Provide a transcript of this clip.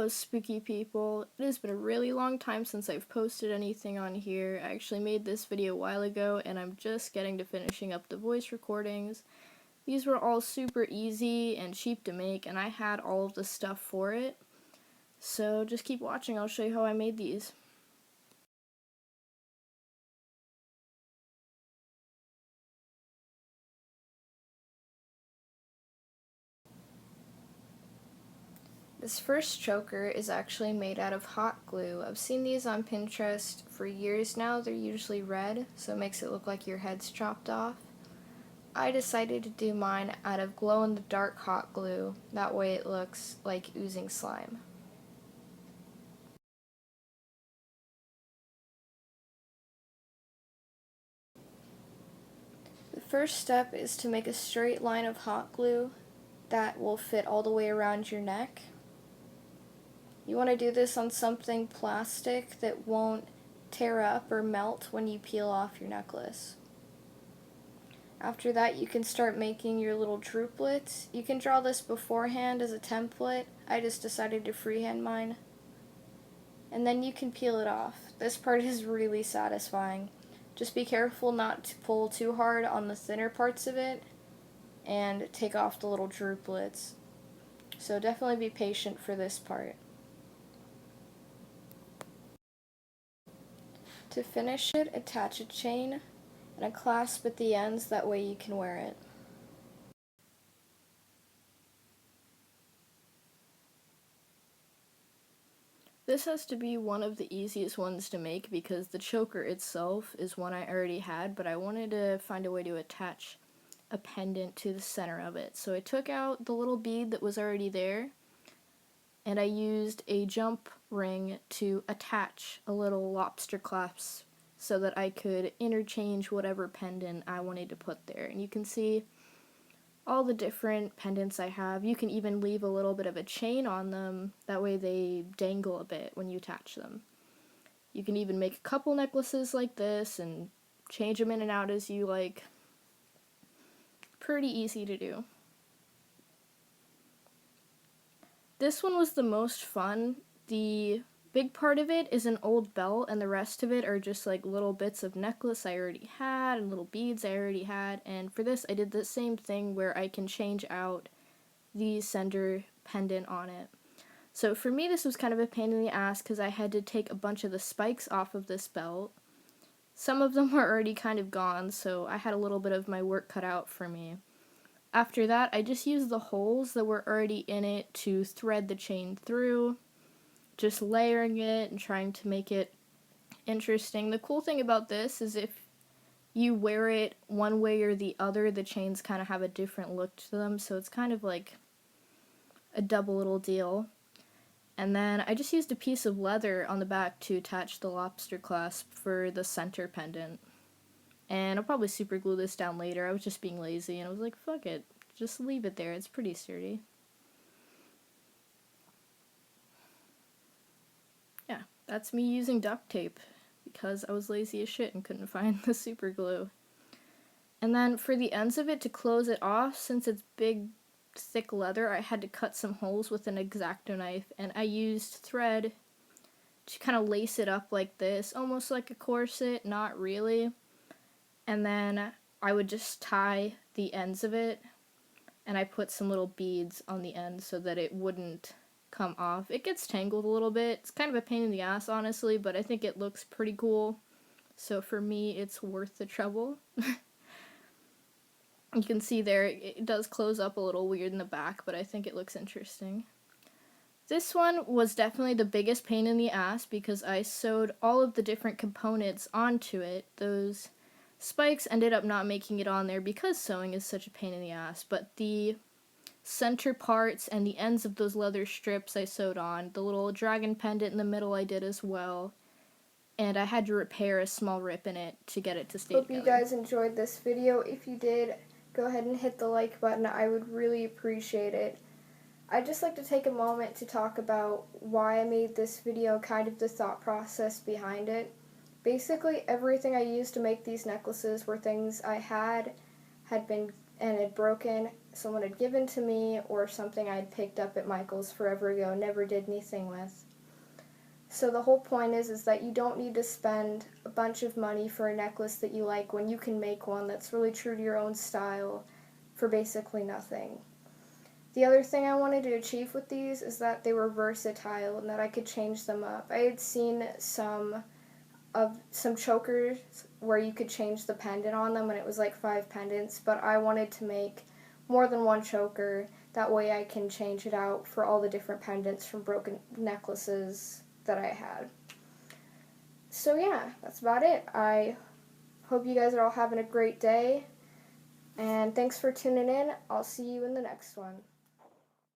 Hello spooky people. It has been a really long time since I've posted anything on here. I actually made this video a while ago and I'm just getting to finishing up the voice recordings. These were all super easy and cheap to make and I had all of the stuff for it. So just keep watching, I'll show you how I made these. This first choker is actually made out of hot glue. I've seen these on Pinterest for years now. They're usually red, so it makes it look like your head's chopped off. I decided to do mine out of glow-in-the-dark hot glue. That way it looks like oozing slime. The first step is to make a straight line of hot glue that will fit all the way around your neck. You want to do this on something plastic that won't tear up or melt when you peel off your necklace. After that, you can start making your little drooplets. You can draw this beforehand as a template. I just decided to freehand mine. And then you can peel it off. This part is really satisfying. Just be careful not to pull too hard on the thinner parts of it and take off the little drooplets. So definitely be patient for this part. To finish it, attach a chain and a clasp at the ends, that way you can wear it. This has to be one of the easiest ones to make because the choker itself is one I already had, but I wanted to find a way to attach a pendant to the center of it. So I took out the little bead that was already there and I used a jump ring to attach a little lobster clasp so that I could interchange whatever pendant I wanted to put there. And you can see all the different pendants I have. You can even leave a little bit of a chain on them, that way they dangle a bit when you attach them. You can even make a couple necklaces like this and change them in and out as you like. Pretty easy to do. This one was the most fun. The big part of it is an old belt and the rest of it are just like little bits of necklace I already had and little beads I already had, and for this I did the same thing where I can change out the center pendant on it. So for me this was kind of a pain in the ass because I had to take a bunch of the spikes off of this belt. Some of them were already kind of gone, so I had a little bit of my work cut out for me. After that, I just used the holes that were already in it to thread the chain through, just layering it and trying to make it interesting. The cool thing about this is if you wear it one way or the other, the chains kind of have a different look to them, so it's kind of like a double little deal. And then I just used a piece of leather on the back to attach the lobster clasp for the center pendant. And I'll probably super glue this down later. I was just being lazy and I was like, fuck it, just leave it there, it's pretty sturdy. Yeah, that's me using duct tape because I was lazy as shit and couldn't find the super glue. And then for the ends of it, to close it off, since it's big thick leather, I had to cut some holes with an X-Acto knife, and I used thread to kind of lace it up like this, almost like a corset, not really. And then I would just tie the ends of it, and I put some little beads on the end so that it wouldn't come off. It gets tangled a little bit. It's kind of a pain in the ass, honestly, but I think it looks pretty cool. So for me, it's worth the trouble. You can see there, it does close up a little weird in the back, but I think it looks interesting. This one was definitely the biggest pain in the ass because I sewed all of the different components onto it. Those spikes ended up not making it on there because sewing is such a pain in the ass, but the center parts and the ends of those leather strips I sewed on. The little dragon pendant in the middle I did as well. And I had to repair a small rip in it to get it to stay together. Hope you guys enjoyed this video. If you did, go ahead and hit the like button. I would really appreciate it. I'd just like to take a moment to talk about why I made this video, kind of the thought process behind it. Basically, everything I used to make these necklaces were things I had been and it broken, someone had given to me, or something I'd picked up at Michael's forever ago, never did anything with. So the whole point is that you don't need to spend a bunch of money for a necklace that you like when you can make one that's really true to your own style for basically nothing. The other thing I wanted to achieve with these is that they were versatile and that I could change them up. I had seen some chokers where you could change the pendant on them and it was like 5 pendants, but I wanted to make more than one choker. That way I can change it out for all the different pendants from broken necklaces that I had. So yeah, that's about it. I hope you guys are all having a great day, and thanks for tuning in. I'll see you in the next one.